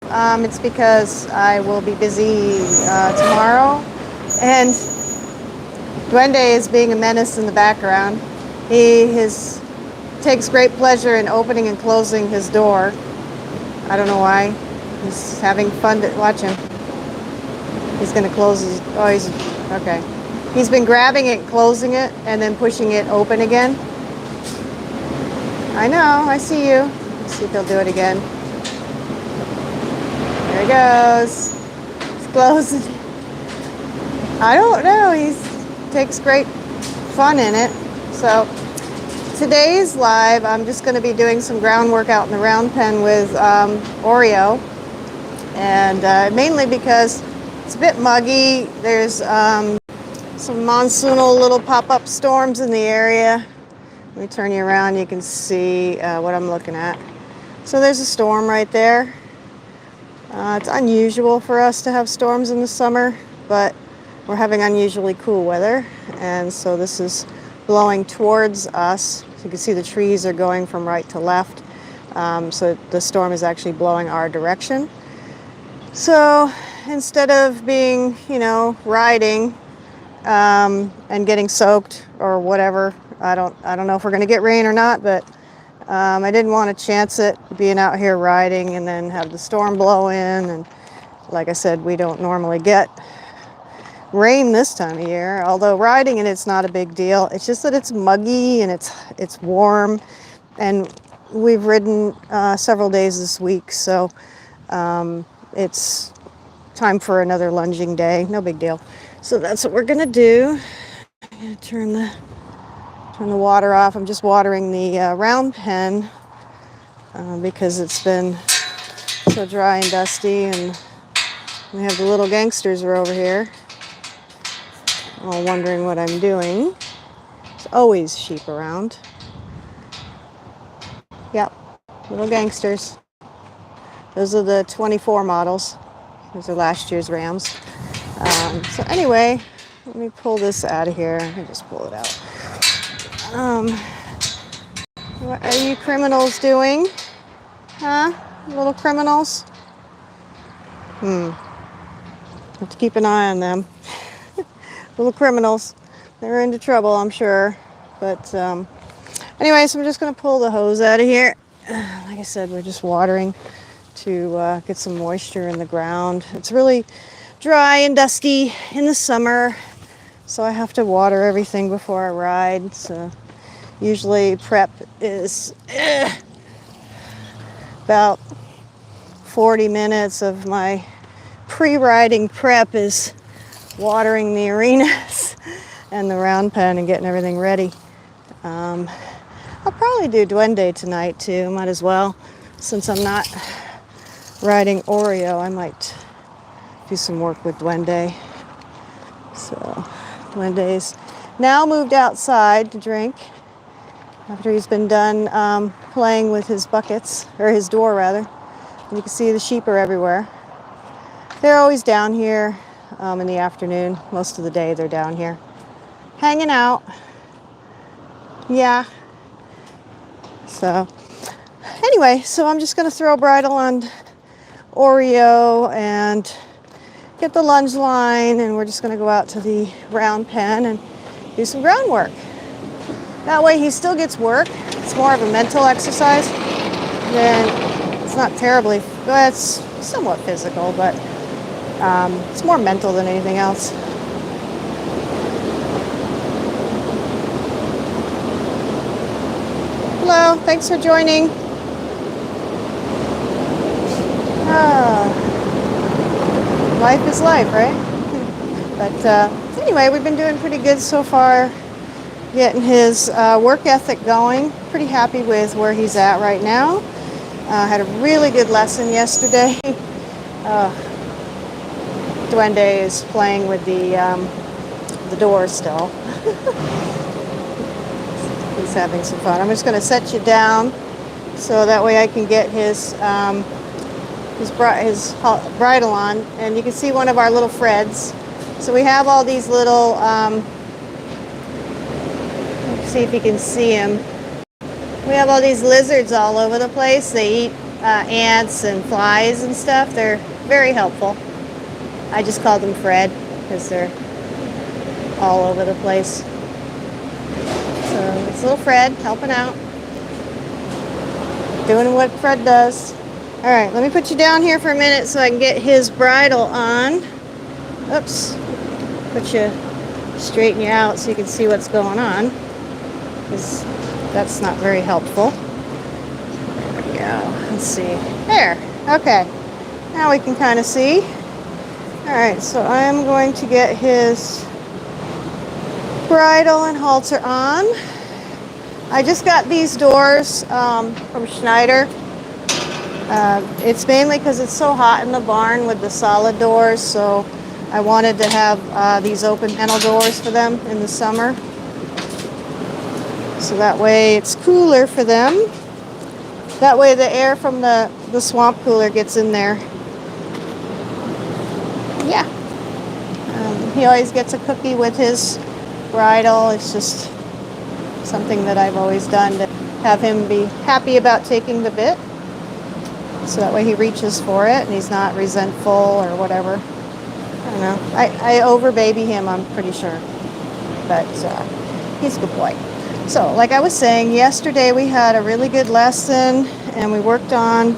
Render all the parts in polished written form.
It's because I will be busy tomorrow, and Duende is being a menace in the background. Takes great pleasure in opening and closing his door. I don't know why. He's having fun. Watch him. He's going to close his... Oh, he's... Okay. He's been grabbing it, closing it, and then pushing it open again. I know. I see you. Let's see if he'll do it again. There he goes. He's closing. I don't know. He takes great fun in it. So today's live, I'm just going to be doing some groundwork out in the round pen with Oreo. And mainly because it's a bit muggy. There's some monsoonal little pop-up storms in the area. Let me turn you around. You can see what I'm looking at. So there's a storm right there. It's unusual for us to have storms in the summer, but we're having unusually cool weather. And so this is blowing towards us. So you can see the trees are going from right to left. So the storm is actually blowing our direction. So instead of being, riding and getting soaked or whatever, I don't know if we're going to get rain or not, but I didn't want to chance it being out here riding and then have the storm blow in. And like I said, we don't normally get rain this time of year, although riding in it's not a big deal. It's just that it's muggy and it's warm, and we've ridden several days this week, so it's time for another lunging day. No big deal. So that's what we're gonna do. I'm gonna turn the water off. I'm just watering the round pen because it's been so dry and dusty, and we have the little gangsters are over here all wondering what I'm doing. There's always sheep around. Yep, little gangsters. Those are the 24 models. Those are last year's rams. So anyway, let me pull this out of here. Let me just pull it out. What are you criminals doing? Huh? Little criminals? Have to keep an eye on them. Little criminals. They're into trouble, I'm sure. But anyway, so I'm just going to pull the hose out of here. Like I said, we're just watering to get some moisture in the ground. It's really dry and dusty in the summer, so I have to water everything before I ride. So usually prep is about 40 minutes of my pre-riding prep is watering the arenas and the round pen and getting everything ready. I'll probably do Duende tonight too, might as well. Since I'm not riding Oreo, I might do some work with Duende. So Duende's now moved outside to drink after he's been done playing with his buckets, or his door rather. And you can see the sheep are everywhere. They're always down here in the afternoon. Most of the day they're down here hanging out. Yeah. So anyway, so I'm just going to throw a bridle on Oreo and get the lunge line, and we're just going to go out to the round pen and do some groundwork. That way he still gets work. It's more of a mental exercise than, it's not terribly, well, it's somewhat physical, but it's more mental than anything else. Hello, thanks for joining. Life is life, right? But anyway, we've been doing pretty good so far, getting his work ethic going. Pretty happy with where he's at right now. Had a really good lesson yesterday. Duende is playing with the door still. He's having some fun. I'm just going to set you down so that way I can get his bridle on, and you can see one of our little Freds. So we have all these little, let's see if you can see him. We have all these lizards all over the place. They eat ants and flies and stuff. They're very helpful. I just call them Fred because they're all over the place. So it's little Fred helping out, doing what Fred does. All right, let me put you down here for a minute so I can get his bridle on. Oops. Put you, straighten you out so you can see what's going on, because that's not very helpful. There we go. Let's see. There. Okay. Now we can kind of see. All right, so I'm going to get his bridle and halter on. I just got these doors from Schneider. It's mainly because it's so hot in the barn with the solid doors, so I wanted to have these open panel doors for them in the summer. So that way it's cooler for them. That way the air from the swamp cooler gets in there. Yeah. He always gets a cookie with his bridle. It's just something that I've always done to have him be happy about taking the bit. So that way he reaches for it and he's not resentful or whatever. I don't know. I over baby him, I'm pretty sure. But he's a good boy. So like I was saying, yesterday we had a really good lesson and we worked on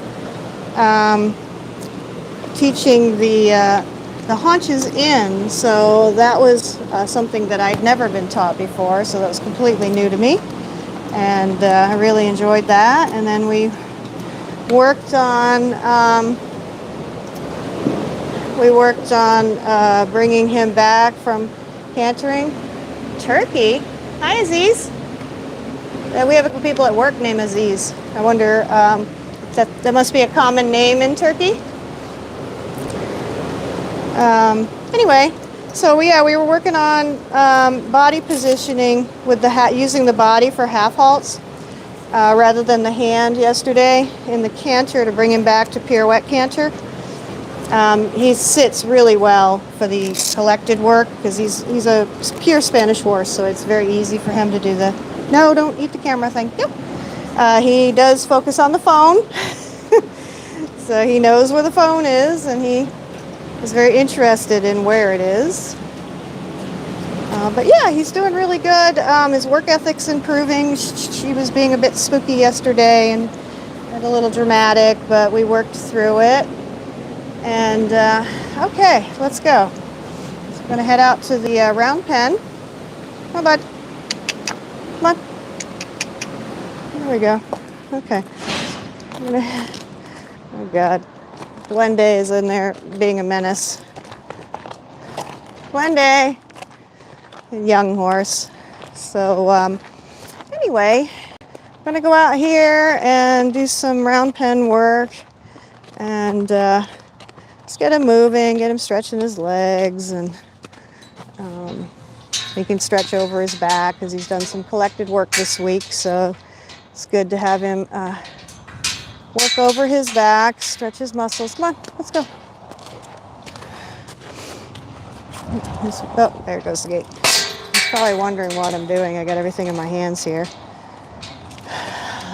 teaching the haunches in. So that was something that I'd never been taught before. So that was completely new to me. And I really enjoyed that. And then we worked on bringing him back from cantering. Turkey? Hi, Aziz. We have a couple people at work named Aziz. I wonder, that must be a common name in Turkey. Anyway, so we were working on body positioning with the using the body for half halts rather than the hand yesterday in the canter to bring him back to pirouette canter. He sits really well for the collected work because he's a pure Spanish horse, so it's very easy for him to do the. No, don't eat the camera thing. Yep. He does focus on the phone, so he knows where the phone is, and he is very interested in where it is. But yeah, he's doing really good. His work ethic's improving. She was being a bit spooky yesterday and a little dramatic, but we worked through it. And okay, let's go. So I'm gonna head out to the round pen. Come on, bud. Come on. There we go. Okay. Oh God. Glende is in there being a menace. Glende. Young horse. So anyway, I'm gonna go out here and do some round pen work and just get him moving, get him stretching his legs, and he can stretch over his back because he's done some collected work this week, so it's good to have him work over his back, stretch his muscles. Come on, let's go. Oh, there goes the gate. He's probably wondering what I'm doing. I got everything in my hands here.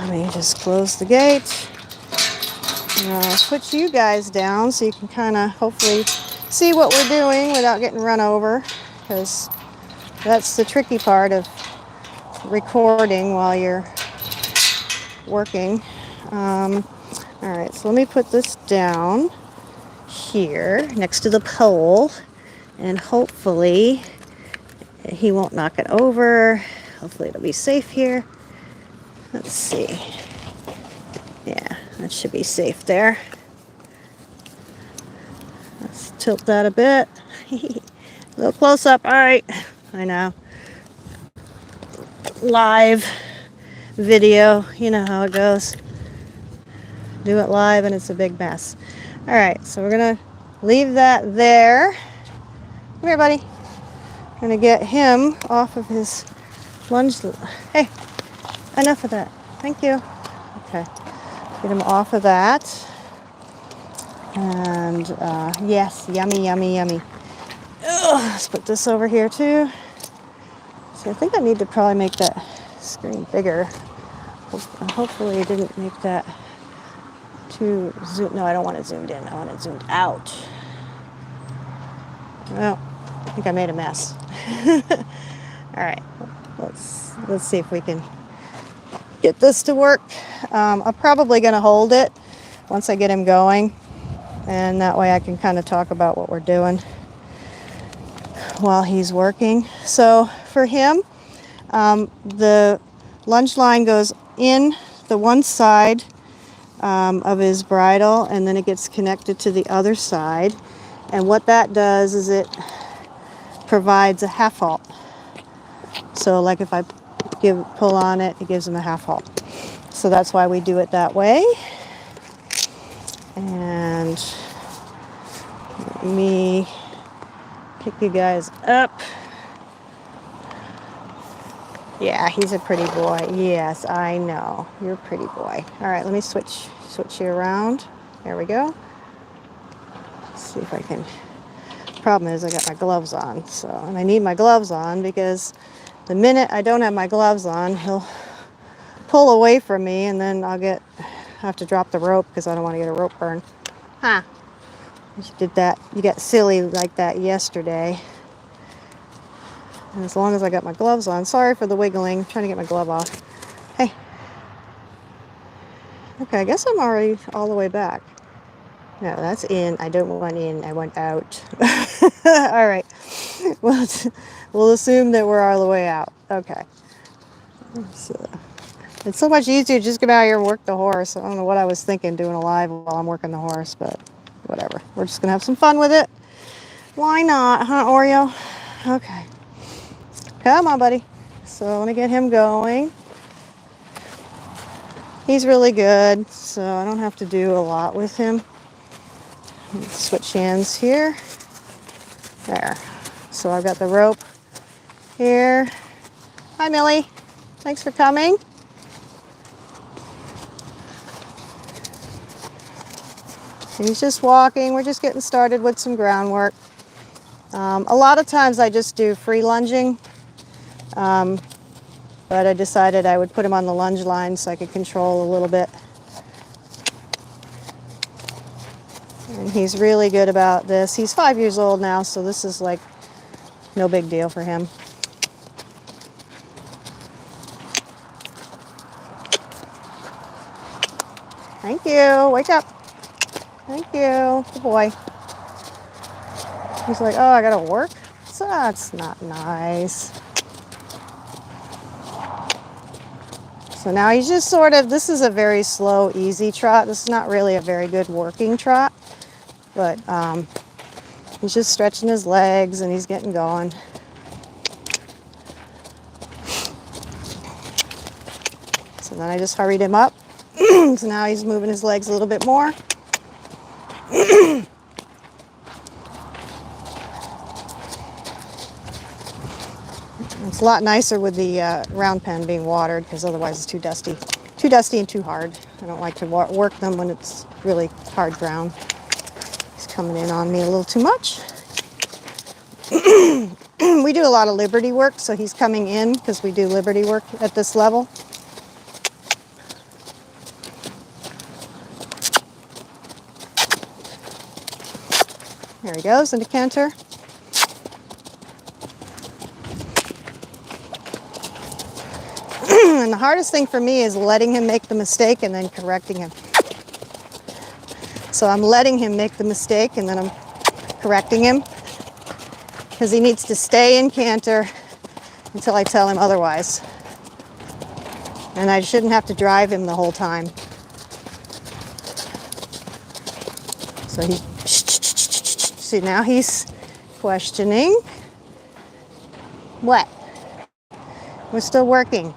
Let me just close the gate. I'll put you guys down so you can kind of hopefully see what we're doing without getting run over, because that's the tricky part of recording while you're working. All right, so let me put this down here next to the pole, and hopefully he won't knock it over. Hopefully it'll be safe here. Let's see. Yeah, that should be safe there. Let's tilt that a bit. A little close up. All right. I know. Live video. You know how it goes. Do it live and it's a big mess. All right. So we're going to leave that there. Come here, buddy. Going to get him off of his lunge. Hey, enough of that. Thank you. Okay. Get him off of that. And yes, yummy, yummy, yummy. Ugh, let's put this over here too. So I think I need to probably make that screen bigger. Hopefully I didn't make that too zoom. No, I don't want it zoomed in. I want it zoomed out. Well, I think I made a mess. All right, let's see if we can get this to work. I'm probably going to hold it once I get him going, and that way I can kind of talk about what we're doing while he's working. So for him, the lunge line goes in the one side of his bridle, and then it gets connected to the other side. And what that does is it provides a half halt. So like if I pull on it, it gives him a half halt. So that's why we do it that way. And let me pick you guys up. Yeah, he's a pretty boy. Yes, I know. You're a pretty boy. All right, let me switch you around. There we go. Let's see if I can. Problem is I got my gloves on, and I need my gloves on because the minute I don't have my gloves on, he'll pull away from me, and then I'll have to drop the rope because I don't want to get a rope burn. Huh. You did that. You got silly like that yesterday. And as long as I got my gloves on. Sorry for the wiggling. I'm trying to get my glove off. Hey. Okay, I guess I'm already all the way back. No, that's in. I don't want in. I want out. All right. Well, we'll assume that we're all the way out. Okay. So, it's so much easier to just get out here and work the horse. I don't know what I was thinking doing a live while I'm working the horse, but whatever. We're just going to have some fun with it. Why not, huh, Oreo? Okay. Come on, buddy. So let me get him going. He's really good, so I don't have to do a lot with him. Switch hands here. There. So I've got the rope here. Hi, Millie. Thanks for coming. He's just walking. We're just getting started with some groundwork. A lot of times I just do free lunging, but I decided I would put him on the lunge line so I could control a little bit. And he's really good about this. He's 5 years old now, so this is like no big deal for him. Thank you. Wake up. Thank you. Good boy. He's like, oh, I gotta work? So that's not nice. So now he's just sort of, this is a very slow, easy trot. This is not really a very good working trot, but he's just stretching his legs and he's getting going. So then I just hurried him up. So now he's moving his legs a little bit more. It's a lot nicer with the round pen being watered because otherwise it's too dusty. Too dusty and too hard. I don't like to work them when it's really hard ground. He's coming in on me a little too much. We do a lot of liberty work, so he's coming in because we do liberty work at this level. There he goes into canter. And the hardest thing for me is letting him make the mistake and then correcting him. So I'm letting him make the mistake and then I'm correcting him because he needs to stay in canter until I tell him otherwise. And I shouldn't have to drive him the whole time. So he, see, now he's questioning. What? We're still working.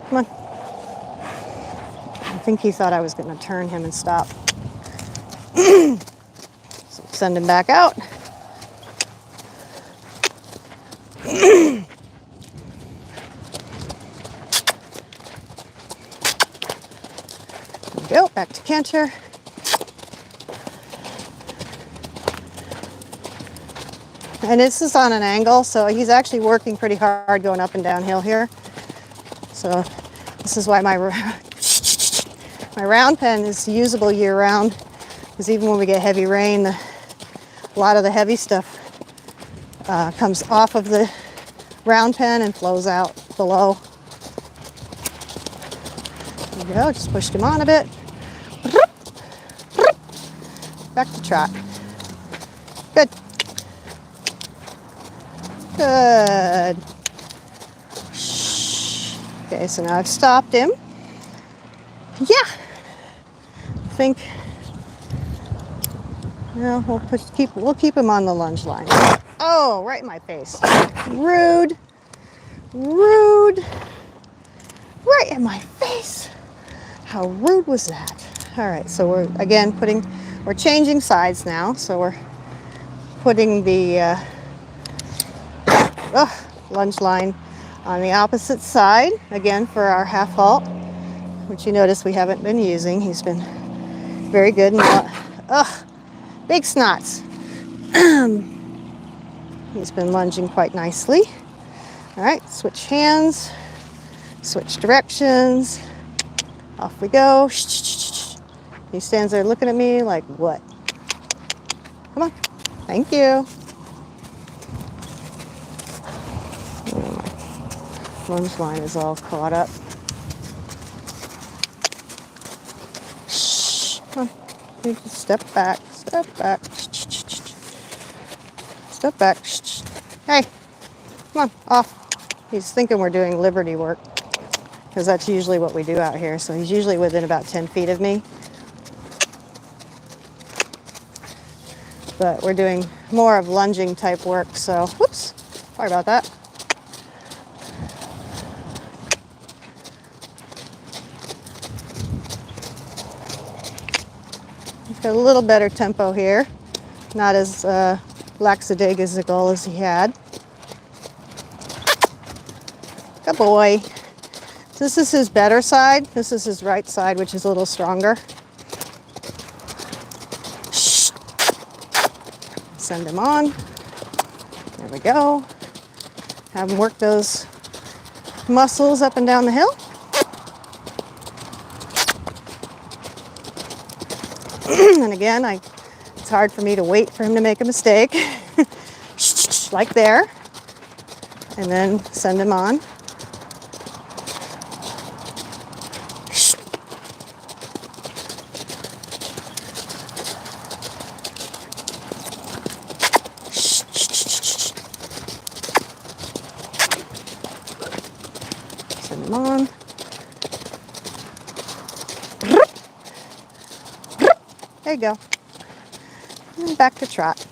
Come on. I think he thought I was going to turn him and stop. So send him back out. There we go, back to canter. And this is on an angle, so he's actually working pretty hard going up and downhill here. So this is why my My round pen is usable year round because even when we get heavy rain, a lot of the heavy stuff comes off of the round pen and flows out below. There we go, just pushed him on a bit. Back to trot. Good. Good. Shh. Okay, so now I've stopped him. Yeah. I think, no, we'll keep him on the lunge line. Oh, right in my face. Rude. Rude. Right in my face. How rude was that? All right, so we're again we're changing sides now. So we're putting the lunge line on the opposite side, again for our half halt, which you notice we haven't been using. He's been very good and big snots. He's been lunging quite nicely. All right, switch hands, switch directions. Off we go. He stands there looking at me like, what? Come on. Thank you. Oh, my lunge line is all caught up. Shh. Come on. You just step back. Step back. Step back. Hey. Come on. Off. He's thinking we're doing liberty work, because that's usually what we do out here. So he's usually within about 10 feet of me. But we're doing more of lunging type work, so whoops, sorry about that. He's got a little better tempo here, not as lackadaisical as he had. Good boy. So this is his better side. This is his right side, which is a little stronger. Shh. Send him on. There we go. Have him work those muscles up and down the hill. And again, it's hard for me to wait for him to make a mistake. Like there. And then send him on. Send him on. There you go. And back to trot.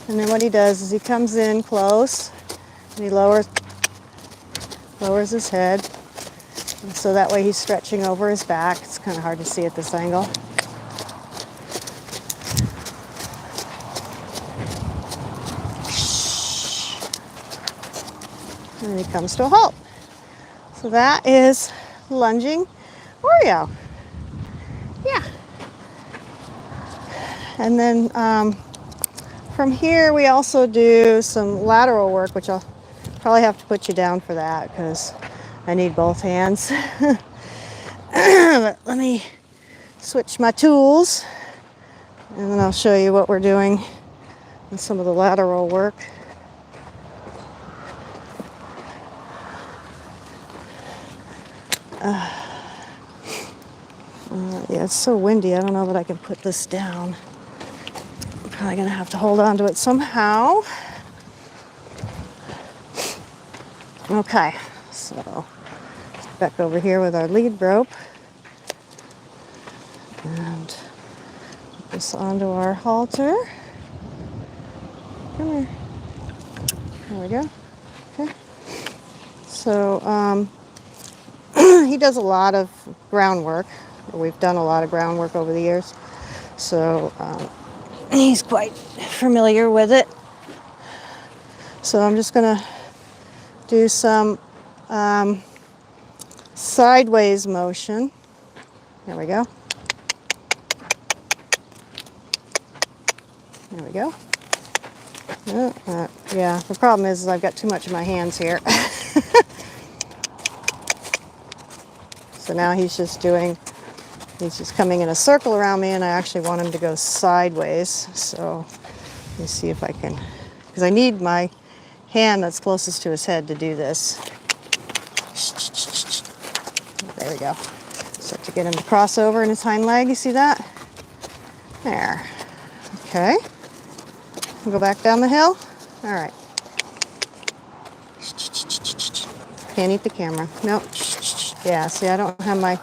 And then what he does is he comes in close and he lowers his head. And so that way he's stretching over his back. It's kind of hard to see at this angle. And then he comes to a halt. So that is lunging Oreo. Yeah. And then from here we also do some lateral work, which I'll probably have to put you down for that because I need both hands. But let me switch my tools and then I'll show you what we're doing in some of the lateral work. Yeah, it's so windy. I don't know that I can put this down. I'm probably going to have to hold on to it somehow. Okay, so back over here with our lead rope. And put this onto our halter. Come here. There we go. Okay. So he does a lot of groundwork. We've done a lot of groundwork over the years. So he's quite familiar with it. So I'm just going to do some sideways motion. There we go. There we go. Yeah, the problem is I've got too much in my hands here. So now he's just coming in a circle around me, and I actually want him to go sideways. So let me see if I can, because I need my hand that's closest to his head to do this. There we go. Start to get him to cross over in his hind leg. You see that? There. Okay. Go back down the hill. All right. Can't eat the camera. Nope. Yeah, see, I don't have my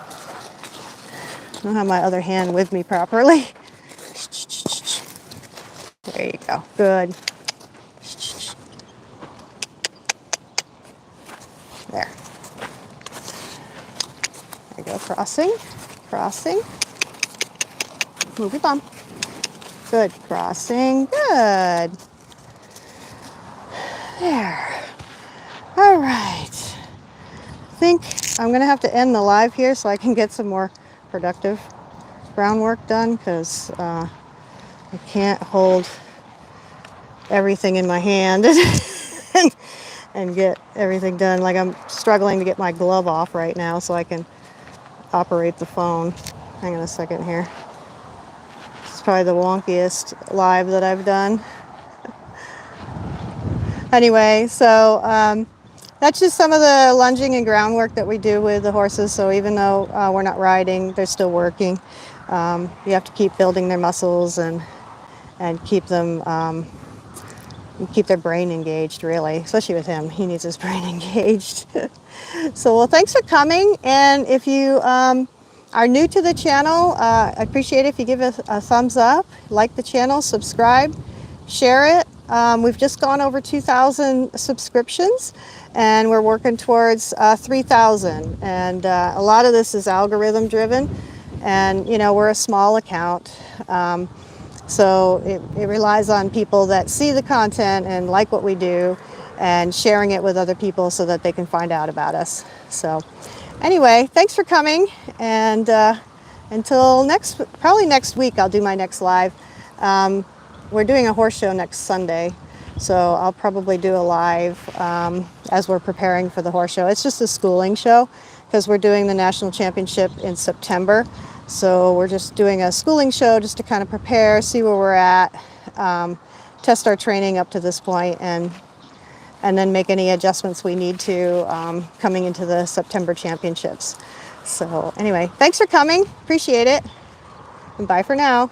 other hand with me properly. There you go. Good. There. There you go. Crossing. Crossing. Move your bum. Good. Crossing. Good. There. All right. I think I'm going to have to end the live here so I can get some more productive groundwork done, because I can't hold everything in my hand and get everything done. Like, I'm struggling to get my glove off right now so I can operate the phone. Hang on a second here. It's probably the wonkiest live that I've done. Anyway, so that's just some of the lunging and groundwork that we do with the horses. So even though we're not riding, they're still working. You have to keep building their muscles and keep them keep their brain engaged, really, especially with him. He needs his brain engaged. So, well, thanks for coming. And if you are new to the channel, I appreciate it if you give it a thumbs up, like the channel, subscribe, share it. We've just gone over 2,000 subscriptions, and we're working towards 3,000. And a lot of this is algorithm driven, and you know, we're a small account. So it relies on people that see the content and like what we do, and sharing it with other people so that they can find out about us. So anyway, thanks for coming, and until probably next week, I'll do my next live. We're doing a horse show next Sunday, so I'll probably do a live as we're preparing for the horse show. It's just a schooling show because we're doing the national championship in September. So we're just doing a schooling show just to kind of prepare, see where we're at, test our training up to this point, and then make any adjustments we need to coming into the September championships. So anyway, thanks for coming. Appreciate it. And bye for now.